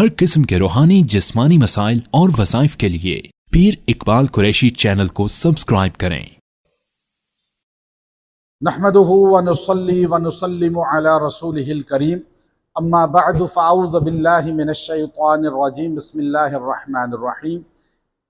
हर किस्म के रूहानी जिस्मानी मसाइल और वज़ाइफ के लिए पीर इकबाल कुरैशी चैनल को सब्सक्राइब करें। नहमदुहु व नुसल्ली व नुसल्लिमु अला रसूलिहिल करीम अम्मा बअदु फ़अऊज़ु बिल्लाहि मिनश शैतानिर रजीम बिस्मिल्लाहिर रहमानिर रहीम।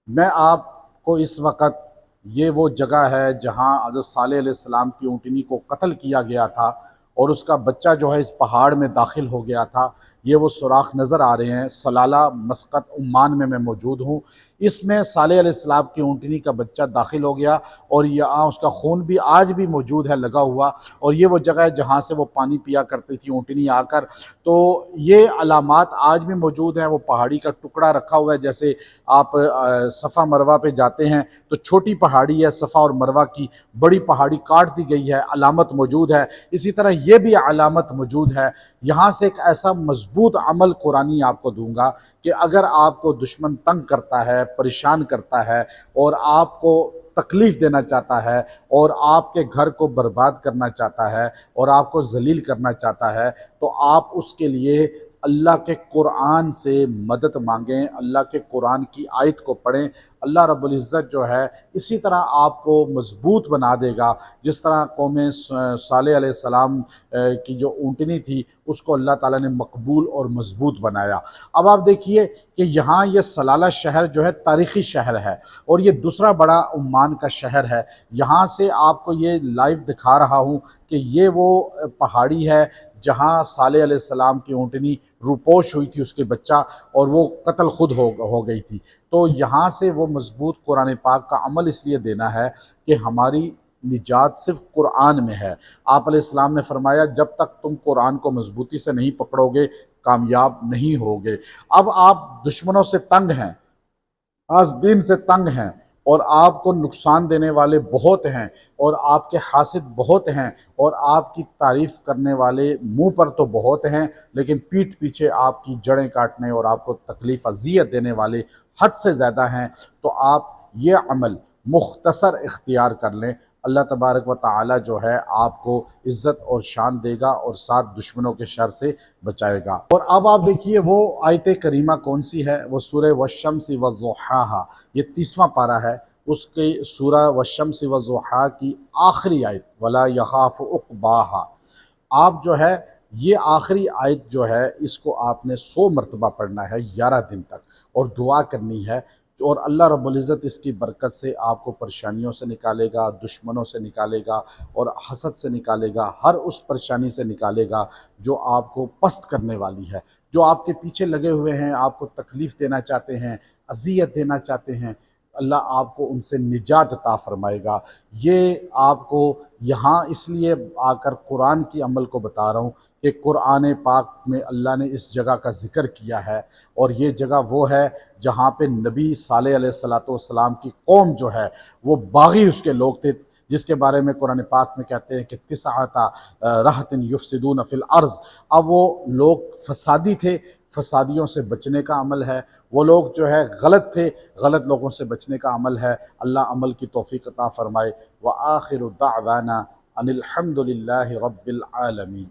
मैं आपको इस वक्त ये वो जगह है जहाँ हज़रत सालेह अलैहिस्सलाम की ऊँटनी को कत्ल किया गया था और उसका बच्चा जो है इस पहाड़ में दाखिल हो गया था। ये वो सुराख नज़र आ रहे हैं। सलाला मस्कत उम्मान में मैं मौजूद हूँ। इसमें सालेह अलैहिस्सलाम की ऊँटनी का बच्चा दाखिल हो गया और यहाँ उसका खून भी आज भी मौजूद है लगा हुआ। और ये वो जगह है जहाँ से वो पानी पिया करती थी ऊँटनी आकर। तो ये अलामात आज भी मौजूद हैं। वो पहाड़ी का टुकड़ा रखा हुआ है, जैसे आप सफ़ा मरवा पे जाते हैं तो छोटी पहाड़ी है सफ़ा और मरवा की, बड़ी पहाड़ी काट दी गई है, अलामत मौजूद है। इसी तरह ये भी अलामत मौजूद है। यहाँ से एक ऐसा मजबूत अमल कुरानी आपको दूंगा कि अगर आपको दुश्मन तंग करता है, परेशान करता है और आपको तकलीफ़ देना चाहता है और आपके घर को बर्बाद करना चाहता है और आपको जलील करना चाहता है, तो आप उसके लिए अल्लाह के कुरान से मदद मांगें, अल्लाह के कुरान की आयत को पढ़ें। अल्लाह रब्बुल इज़्ज़त जो है इसी तरह आपको मजबूत बना देगा जिस तरह कौम सालेह अलैहिस्सलाम की जो ऊँटनी थी उसको अल्लाह ताला ने मकबूल और मजबूत बनाया। अब आप देखिए कि यहाँ ये सलाला शहर जो है तारीख़ी शहर है और ये दूसरा बड़ा उम्मान का शहर है। यहाँ से आपको ये लाइव दिखा रहा हूँ कि ये वो पहाड़ी है जहाँ सालेह अलैहिस्सलाम की ऊँटनी रूपोश हुई थी, उसके बच्चा, और वो कत्ल खुद हो गई थी। तो यहाँ से वो मजबूत कुरान पाक का अमल इसलिए देना है कि हमारी निजात सिर्फ कुरान में है। आप अलैहिस्सलाम ने फरमाया जब तक तुम कुरान को मजबूती से नहीं पकड़ोगे कामयाब नहीं होगे। अब आप दुश्मनों से तंग हैं, आज दीन से तंग हैं और आपको नुकसान देने वाले बहुत हैं और आपके हासिद बहुत हैं और आपकी तारीफ़ करने वाले मुंह पर तो बहुत हैं, लेकिन पीठ पीछे आपकी जड़ें काटने और आपको तकलीफ़ अज़ियत देने वाले हद से ज़्यादा हैं। तो आप ये अमल मुख्तसर इख्तियार कर लें। अल्लाह तबारक व तआला जो है आपको इज़्ज़त और शान देगा और साथ दुश्मनों के शर से बचाएगा। और अब आप देखिए वो आयत करीमा कौन सी है, वो सूरह वश्शम्स वज़ुहाहा, ये 30वां पारा है उसके सूरह वश्शम्स वज़ुहा की आखिरी आयत, वला यखाफ़ु उक़बाहा। आप जो है ये आखिरी आयत जो है इसको आपने 100 मरतबा पढ़ना है 11 दिन तक और दुआ करनी है। और अल्लाह रब्बुल इज़्ज़त इसकी बरकत से आपको परेशानियों से निकालेगा, दुश्मनों से निकालेगा और हसद से निकालेगा, हर उस परेशानी से निकालेगा जो आपको पस्त करने वाली है, जो आपके पीछे लगे हुए हैं, आपको तकलीफ़ देना चाहते हैं, अज़ियत देना चाहते हैं। अल्लाह आपको उनसे निजात अता फ़रमाएगा। ये आपको यहाँ इसलिए आकर कुरान की अमल को बता रहा हूँ कि कुरान पाक में अल्लाह ने इस जगह का ज़िक्र किया है और ये जगह वो है जहाँ पे नबी सालेह अलैहिस्सलातु वस्सलाम की कौम जो है वो बागी उसके लोग थे, जिसके बारे में कुरान पाक में कहते हैं कि तिसअता रहतिन युफ़सिदून फ़िल अर्ज़। अब वो लोग फसादी थे, फसादियों से बचने का अमल है। वो लोग जो है गलत थे, गलत लोगों से बचने का अमल है। अल्लाह अमल की तौफ़ीक़ अता फ़रमाए। व आखिरु दाअवाना अनिल हम्दुलिल्लाहि रब्बिल आलमीन।